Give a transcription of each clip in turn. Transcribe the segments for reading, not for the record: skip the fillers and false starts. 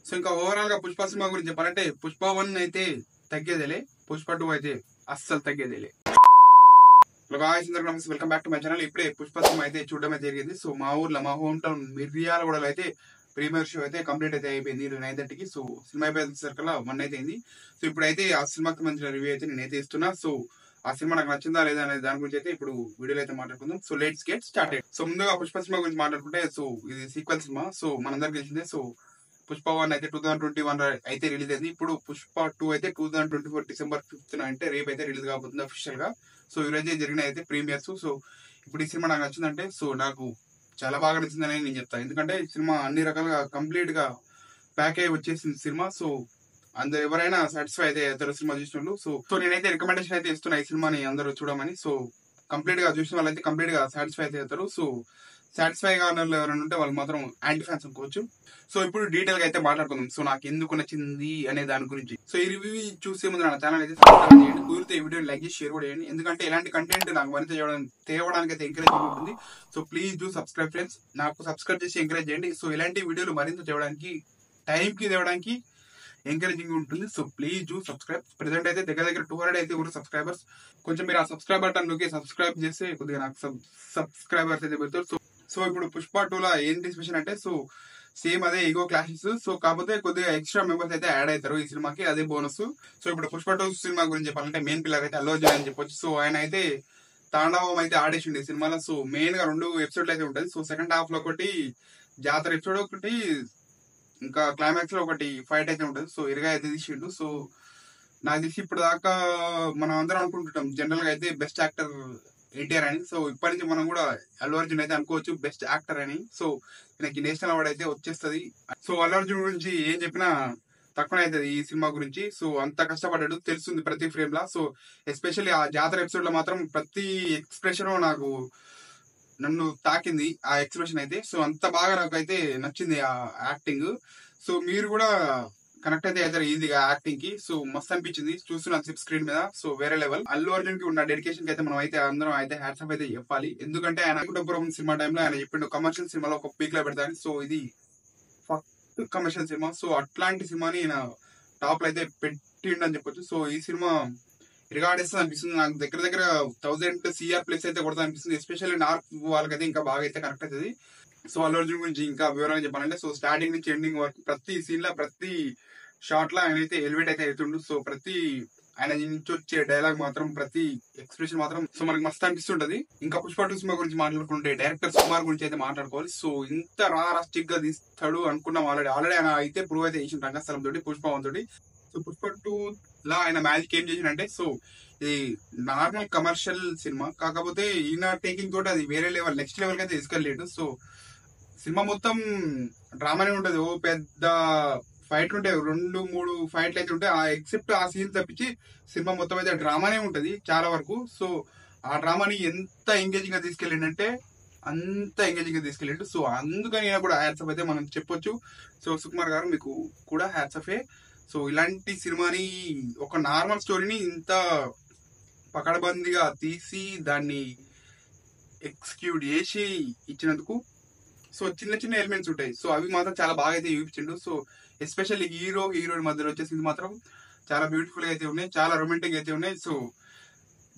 So ఇంకా overall గా Pushpa cinema గురించి చెప్పాలంటే పుష్ప 1 అయితే తగ్గేదేలే, పుష్ప 2 అయితే అస్సలు తగ్గేదేలే. Welcome back to my channel. ఇప్పుడే పుష్ప సినిమా అయితే చూడడమే జరిగింది. సో మా ఊర్లో మా హోమ్ టౌన్ మిర్యాలగూడలో అయితే ప్రీమియర్ షో అయితే కంప్లీట్ అయితే అయిపోయింది 9:30కి. సో సినిమా అయిపోయిన సరికల్లా 1 అయితే అయింది. సో ఇప్పుడైతే ఆ సినిమాకి సంబంధించిన రివ్యూ అయితే నేనైతే ఇస్తున్నా. సో ఆ సినిమా నాకు నచ్చిందా లేదా అనే దాని గురించి అయితే ఇప్పుడు వీడియోలో అయితే మాట్లాడుకుందాం. So let's get started. So ముందుగా పుష్ప సినిమా గురించి మాట్లాడుకుంటే, సో ఇది సీక్వెల్ సినిమా. సో మనందరికి తెలిసిందే. సో పుష్ప 1 అయితే 2021 అయితే రిలీజ్ అయింది. ఇప్పుడు పుష్ప 2 అయితే 2024 December 5th అంటే రేపు అయితే రిలీజ్ కాబోతుంది అఫీషియల్ గా. సో ఈ రోజే జరిగిన అయితే ప్రీమియర్స్. సో ఇప్పుడు ఈ సినిమా నాకు నచ్చిందంటే, సో నాకు చాలా బాగా నచ్చిందని నేను చెప్తాను. ఎందుకంటే ఈ సినిమా అన్ని రకాలుగా కంప్లీట్ గా ప్యాక్ అయ్యి వచ్చేసింది సినిమా. సో అందరు ఎవరైనా సాటిస్ఫై అయితే అవుతారు సినిమా చూసినోళ్ళు. సో నేనైతే రికమెండేషన్ అయితే ఇస్తున్నా ఈ సినిమాని అందరూ చూడమని. సో కంప్లీట్ గా చూసిన వాళ్ళైతే కంప్లీట్ గా సాటిస్ఫై అయితే అవుతారు. సో సాటిస్ఫై గా ఉన్న ఎవరైనా ఉంటే వాళ్ళు మాత్రం యాంటీ ఫ్యాన్స్ అనుకోవచ్చు. సో ఇప్పుడు డీటెయిల్ గా అయితే మాట్లాడుకుందాం. సో నాకు ఎందుకు నచ్చింది అనే దాని గురించి. సో ఈ రివ్యూ చూసే ముందు నా ఛానల్ అయితే సబ్స్క్రైబ్ చేయండి, కుదిరితే ఈ వీడియోని లైక్ చేసి షేర్ కూడా చేయండి. ఎందుకంటే ఇలాంటి కంటెంట్ నాకు మరింత తేవడానికి అయితే ఎంకరేజ్ ఉంటుంది. So please do subscribe friends. నాకు సబ్స్క్రైబ్ చేసి ఎంకరేజ్ చేయండి. సో ఇలాంటి వీడియోలు మరింత తేవడానికి, టైంకి తేవడానికి ఎంకరేజింగ్ ఉంటుంది. So please do subscribe. Present అయితే దగ్గర 200 అయితే ఊరు సబ్స్క్రైబర్స్. కొంచెం మీరు ఆ సబ్స్క్రైబ్ బటన్ నొక్కి సబ్స్క్రైబ్ చేస్తే కొద్దిగా నాకు సబ్స్క్రైబర్స్ అయితే పెడతారు. సో ఇప్పుడు పుష్ప 2 ఏంటి స్పెషల్ అంటే, సో సేమ్ అదే ఈగో క్లాషెస్. సో కాకపోతే కొద్దిగా ఎక్స్ట్రా మెంబర్స్ అయితే యాడ్ అవుతారు ఈ సినిమాకి, అదే బోనస్. సో ఇప్పుడు పుష్ప 2 సినిమా గురించి చెప్పాలంటే మెయిన్ పిల్లర్ అయితే అల్లు అర్జున్ అని చెప్పొచ్చు. సో ఆయన అయితే తాండవం అయితే ఆడేసిండు ఈ సినిమాలో. సో మెయిన్ గా 2 ఎపిసోడ్లు అయితే ఉంటుంది. సో సెకండ్ హాఫ్ లో ఒకటి జాతర ఎపిసోడ్, ఒకటి ఇంకా క్లైమాక్స్ లో ఒకటి ఫైట్ అయితే ఉంటుంది. సో ఇరగా అయితే తీసిండు. సో నాకు తెలిసి ఇప్పుడు దాకా మనం అందరం అనుకుంటుంటాం జనరల్ గా అయితే బెస్ట్ యాక్టర్ ఎన్టీఆర్ అని. సో ఇప్పటి నుంచి మనం కూడా అల్లు అర్జున్ అయితే అనుకోవచ్చు బెస్ట్ యాక్టర్ అని. సో మనకి నేషనల్ అవార్డు అయితే వచ్చేస్తుంది. సో అల్లు అర్జున్ గురించి ఏం చెప్పినా తక్కువనే అవుతుంది ఈ సినిమా గురించి. సో అంత కష్టపడ్డాడు తెలుస్తుంది ప్రతి ఫ్రేమ్ లా. సో ఎస్పెషల్లీ ఆ జాతర ఎపిసోడ్ లో మాత్రం ప్రతి ఎక్స్ప్రెషన్ నాకు నన్ను తాకింది ఆ ఎక్స్ప్రెషన్ అయితే. సో అంత బాగా నాకైతే నచ్చింది ఆ యాక్టింగ్. సో మీరు కూడా కనెక్ట్ అయితే అవుతారు ఈజీగా యాక్టింగ్ కి. సో మస్త్ అనిపించింది చూస్తున్న స్క్రీన్ మీద. సో వేరే లెవెల్. అల్లు అర్జున్ కి ఉన్న డెడికేషన్ కి అయితే మనం అయితే అందరం అయితే హ్యాట్స్ ఆఫ్ అయితే చెప్పాలి. ఎందుకంటే ఆయన కుటుంబపురం సినిమా టైంలో ఆయన చెప్పిండు కమర్షియల్ సినిమాలో ఒక పీక్ లో పెడతాను. సో ఇది ఫస్ట్ కమర్షియల్ సినిమా. సో అట్లాంటి సినిమాని ఆయన టాప్ లో అయితే పెట్టిండు అని చెప్పొచ్చు. సో ఈ సినిమా రిగార్డెస్ అనిపిస్తుంది నాకు. దగ్గర 1000 CR ప్లేస్ అయితే కొడతా అనిపిస్తుంది. ఎస్పెషల్లీ నార్త్ వాళ్ళకైతే ఇంకా బాగా అయితే కనెక్ట్ అవుతుంది. సో అల్లు అర్జున్ గురించి ఇంకా వివరంగా చెప్పాలంటే, సో స్టార్టింగ్ నుంచి ఎండింగ్ వరకు ప్రతి సీన్ లో ప్రతి షార్ట్ లో ఆయన అయితే ఎలివేట్ అయితే అవుతుండు. సో ప్రతి ఆయన నుంచి వచ్చే డైలాగ్ మాత్రం, ప్రతి ఎక్స్ప్రెషన్ మాత్రం సో మనకి మస్తు అనిపిస్తుంటది. ఇంకా పుష్ప 2 సినిమా గురించి మాట్లాడుకుంటే డైరెక్టర్ సుకుమార్ గురించి అయితే మాట్లాడుకోవాలి. సో ఇంత రాస్టిక్ గా తీస్తాడు అనుకున్నాం ఆల్రెడీ ఆయన అయితే ప్రూవ్ అయితే చేసిన రంగస్థలం తోటి, పుష్ప 1 తోటి. సో పుష్ప 2 లా ఆయన మ్యాజిక్ ఏం చేసిందంటే, సో ఇది నార్మల్ కమర్షియల్ సినిమా కాకపోతే ఈయన టేకింగ్ తోటి అది వేరే లెవెల్, నెక్స్ట్ లెవెల్ కి అయితే తీసుకెళ్ళలేదు. సో సినిమా మొత్తం డ్రామానే ఉంటది. ఓ పెద్ద ఫైట్లు ఉంటాయి, 2-3 ఫైట్లు అయితే ఉంటాయి. ఎక్సెప్ట్ ఆ సీన్ తప్పించి సినిమా మొత్తం అయితే డ్రామానే ఉంటది చాలా వరకు. సో ఆ డ్రామాని ఎంత ఎంగేజింగ్ గా తీసుకెళ్ళిండంటే అంత ఎంగేజింగ్ గా తీసుకెళ్ళిండు. సో అందుకని ఈయన కూడా హ్యాట్స్ ఆఫ్ అయితే మనం చెప్పొచ్చు. సో సుకుమార్ గారు మీకు కూడా హ్యాట్స్ ఆఫే. సో ఇలాంటి సినిమాని, ఒక నార్మల్ స్టోరీని ఇంత పకడ్బందీగా తీసి దాన్ని ఎక్స్క్యూట్ చేసి ఇచ్చినందుకు. సో చిన్న ఎలిమెంట్స్ ఉంటాయి. సో అవి మాత్రం చాలా బాగా అయితే చూపించిండు. సో ఎస్పెషల్లీ హీరోయిన్ మధ్యలో వచ్చేసింది మాత్రం చాలా బ్యూటిఫుల్ గా అయితే ఉన్నాయి, చాలా రొమాంటిక్ అయితే ఉన్నాయి. సో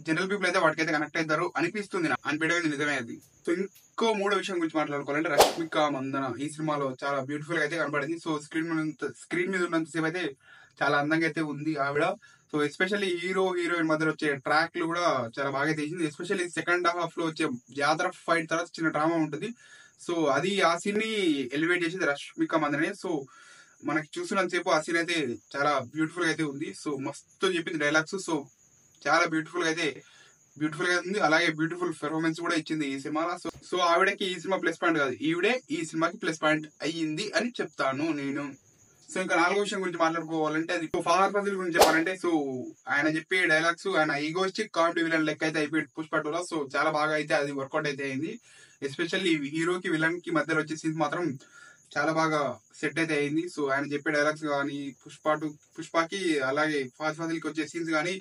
జనరల్ పీపుల్ అయితే వాటికైతే కనెక్ట్ అవుతారు అనిపిస్తుంది, అనిపించడం నిజమే అది. సో ఇంకో 3వ విషయం గురించి మాట్లాడుకోవాలంటే, రష్మిక మందన ఈ సినిమాలో చాలా బ్యూటిఫుల్ గా అయితే కనపడింది. సో స్క్రీన్ మీద ఉన్నంతసేపు అయితే చాలా అందంగా అయితే ఉంది ఆవిడ. సో ఎస్పెషల్లీ హీరోయిన్ మధ్యలో వచ్చే ట్రాక్లు కూడా చాలా బాగా తీసింది. ఎస్పెషల్లీ సెకండ్ హాఫ్ లో వచ్చే జాతర ఫైట్ తర్వాత చిన్న డ్రామా ఉంటుంది. సో అది ఆ సీన్ ని ఎలివేట్ చేసింది రష్మిక మందనే. సో మనకి చూసినంతసేపు ఆ సీన్ అయితే చాలా బ్యూటిఫుల్ గా అయితే ఉంది. సో మస్తు చెప్పింది డైలాగ్స్. సో చాలా బ్యూటిఫుల్ గా ఉంది. అలాగే బ్యూటిఫుల్ పెర్ఫార్మెన్స్ కూడా ఇచ్చింది ఈ సినిమాలో. సో ఆవిడకి ఈ సినిమా ప్లస్ పాయింట్ కాదు, ఈవిడే ఈ సినిమాకి ప్లస్ పాయింట్ అయ్యింది అని చెప్తాను నేను. సో ఇంకా 4వ విషయం గురించి మాట్లాడుకోవాలంటే, అది ఫహద్ ఫాసిల్ గురించి చెప్పాలంటే, సో ఆయన చెప్పే డైలాగ్స్ ఆయన ఈగోస్టిక్ కామెడీ విలన్ లెక్క అయితే అయిపోయి పుష్ప 2లో. సో చాలా బాగా అయితే అది వర్కౌట్ అయితే అయింది. ఎస్పెషల్లీ హీరోకి విలన్ కి మధ్యలో వచ్చే సీన్స్ మాత్రం చాలా బాగా సెట్ అయితే అయింది. సో ఆయన చెప్పే డైలాగ్స్ కానీ, పుష్పకి అలాగే ఫహద్ ఫాసిల్ కి వచ్చే సీన్స్ కానీ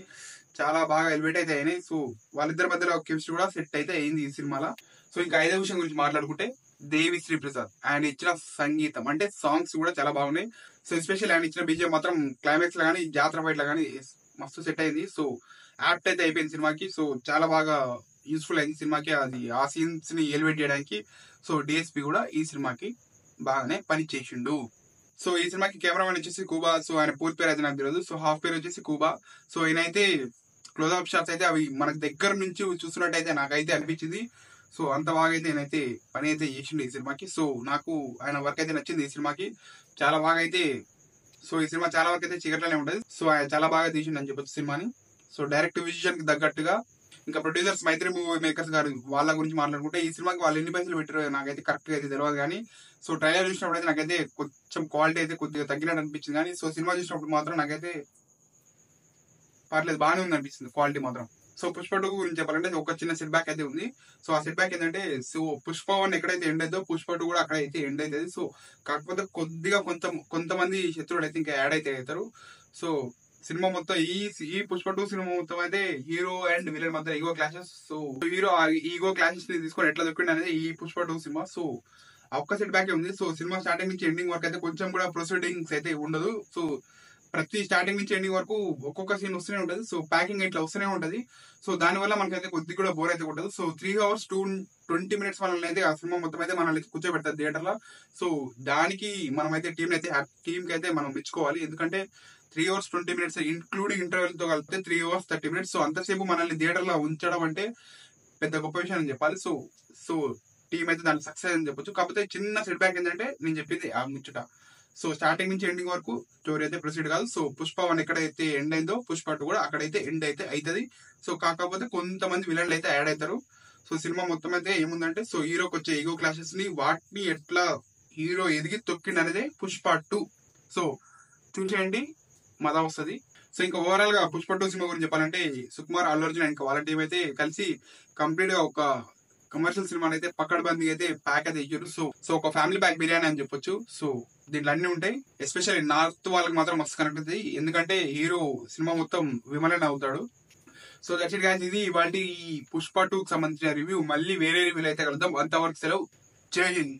చాలా బాగా ఎలివేట్ అయితే అయినాయి. సో వాళ్ళిద్దరి మధ్యలో కెమిస్ట్రీ కూడా సెట్ అయితే అయింది ఈ సినిమాలో. సో ఇంకా 5వ విషయం గురించి మాట్లాడుకుంటే, దేవి శ్రీ ప్రసాద్. ఆయన ఇచ్చిన సంగీతం అంటే సాంగ్స్ కూడా చాలా బాగున్నాయి. సో ఎస్పెషల్లీ ఆయన ఇచ్చిన బీజిఎం మాత్రం క్లైమాక్స్ లో కానీ జాతర ఫైట్ లో కానీ మస్తు సెట్ అయింది. సో యాప్ట్ అయితే అయిపోయింది సినిమాకి. సో చాలా బాగా యూస్ఫుల్ అయింది సినిమాకి, అది ఆ సీన్స్ ని ఎలివేట్ చేయడానికి. సో డిఎస్పి కూడా ఈ సినిమాకి బాగానే పని చేసిండు. సో ఈ సినిమాకి కెమెరామెన్ వచ్చేసి కూబా. సో ఆయన పూర్తి పేరు అయితే నాకు తెలియదు. సో హాఫ్ పేరు వచ్చేసి కూబా. సో ఈయనైతే క్లోజ్అప్ షాట్స్ అయితే అవి మనకు దగ్గర నుంచి చూస్తున్నట్టయితే నాకైతే అనిపించింది. సో అంత బాగా అయితే నేనైతే పని అయితే చేసిండు ఈ సినిమాకి. సో నాకు ఆయన వర్క్ అయితే నచ్చింది ఈ సినిమాకి చాలా బాగా అయితే. సో ఈ సినిమా చాలా వరకు అయితే చీకట్లోనే ఉంటుంది. సో ఆయన చాలా బాగా తీసిండు అని చెప్పొచ్చు సినిమాని. సో డైరెక్ట్ విజన్ కి తగ్గట్టుగా. ఇంకా ప్రొడ్యూసర్స్ మైత్రి మూవీ మేకర్స్ గారు వాళ్ళ గురించి మాట్లాడుకుంటే ఈ సినిమాకి వాళ్ళు ఎన్ని పైసలు పెట్టారో నాకైతే కరెక్ట్ గా అయితే తెలియదు. కానీ సో ట్రైలర్ చూసినప్పుడు అయితే నాకైతే కొంచెం క్వాలిటీ అయితే కొద్దిగా తగ్గినట్టు అనిపించింది. కానీ సో సినిమా చూసినప్పుడు మాత్రం నాకైతే పర్లేదు, బాగానే ఉంది అనిపిస్తుంది క్వాలిటీ మాత్రం. సో పుష్ప 2 గురించి చెప్పాలంటే ఒక చిన్న సెట్ బ్యాక్ అయితే ఉంది. సో ఆ సెట్ బ్యాక్ ఏంటంటే సో పుష్ప 1 ఎక్కడైతే ఎండ్ అవుతుందో పుష్ప 2 కూడా అక్కడైతే ఎండ్ అవుతుంది. సో కాకపోతే కొద్దిగా కొంతమంది శత్రువులు అయితే ఇంకా యాడ్ అయితే అవుతారు. సో సినిమా మొత్తం ఈ పుష్ప 2 సినిమా మొత్తం అయితే హీరో అండ్ విలన్ మధ్య ego clashes. So hero ego clashes ని తీసుకొని ఎట్లా దొక్కిండి అనేది ఈ పుష్ప 2 సినిమా. సో ఒక్క సెట్ బ్యాక్ ఉంది. సో సినిమా స్టార్టింగ్ నుంచి ఎండింగ్ వరకు అయితే కొంచెం కూడా ప్రొసీడింగ్స్ అయితే ఉండదు. సో ప్రతి స్టార్టింగ్ నుంచి ఎండింగ్ వరకు ఒక్కొక్క సీన్ వస్తూనే ఉంటది. సో ప్యాకింగ్ ఇట్లా వస్తూనే ఉంటది. సో దానివల్ల మనకైతే కొద్దిగా కూడా బోర్ అయితే ఉండదు. సో 3 hours 20 minutes మనల్ని అయితే ఆ సినిమా మొత్తం అయితే మనల్ని కూర్చోబెడతారు థియేటర్ లో. సో దానికి మనమైతే టీం కి అయితే మనం మెచ్చుకోవాలి. ఎందుకంటే 3 hours 20 minutes ఇంక్లూడింగ్ ఇంటర్వెల్ తో కలిపితే 3 hours 30 minutes. సో అంతసేపు మనల్ని థియేటర్ లో ఉంచడం అంటే పెద్ద గొప్ప విషయం అని చెప్పాలి. సో టీం అయితే దాని సక్సెస్ అని చెప్పొచ్చు. కాకపోతే చిన్న సెట్ బ్యాక్ ఏంటంటే నేను చెప్పింది ఆ ముచ్చట. సో స్టార్టింగ్ నుంచి ఎండింగ్ వరకు స్టోరీ అయితే ప్రొసీడ్ కాదు. సో పుష్ప 1 ఎక్కడైతే ఎండ్ అయిందో పుష్ప 2 కూడా అక్కడైతే ఎండ్ అయితే అవుతుంది. సో కాకపోతే కొంతమంది విలన్లు అయితే యాడ్ అవుతారు. సో సినిమా మొత్తం అయితే ఏముందంటే సో హీరోకి వచ్చే ఈగో క్లాషెస్ ని వాటిని ఎట్లా హీరో ఎదిగి తొక్కిండి అనేది పుష్ప 2. సో చూసేయండి, మజా వస్తుంది. సో ఇంకా ఓవరాల్ గా పుష్ప 2 సినిమా గురించి చెప్పాలంటే సుకుమార్, అల్లు అర్జున్ ఇంకా వాళ్ళ టీం అయితే కలిసి కంప్లీట్ గా ఒక కమర్షియల్ సినిమాని అయితే పక్కడబందీ అయితే ప్యాక్ అయితే ఇచ్చారు. సో ఒక ఫ్యామిలీ ప్యాక్ బిర్యానీ అని చెప్పొచ్చు. సో దీంట్లో అన్ని ఉంటాయి. ఎస్పెషల్లీ నార్త్ వాళ్ళకి మాత్రం మస్తు కనెక్ట్ అవుతుంది. ఎందుకంటే హీరో సినిమా మొత్తం విమలన్ అవుతాడు. సో దట్స్ ఇట్ గైస్, ఇది ఇవాళ పుష్ప 2 కి సంబంధించిన రివ్యూ. మళ్ళీ వేరే రివ్యూలు అయితే కలుద్దాం. అంతవరకు సెలవు. జై హింద్.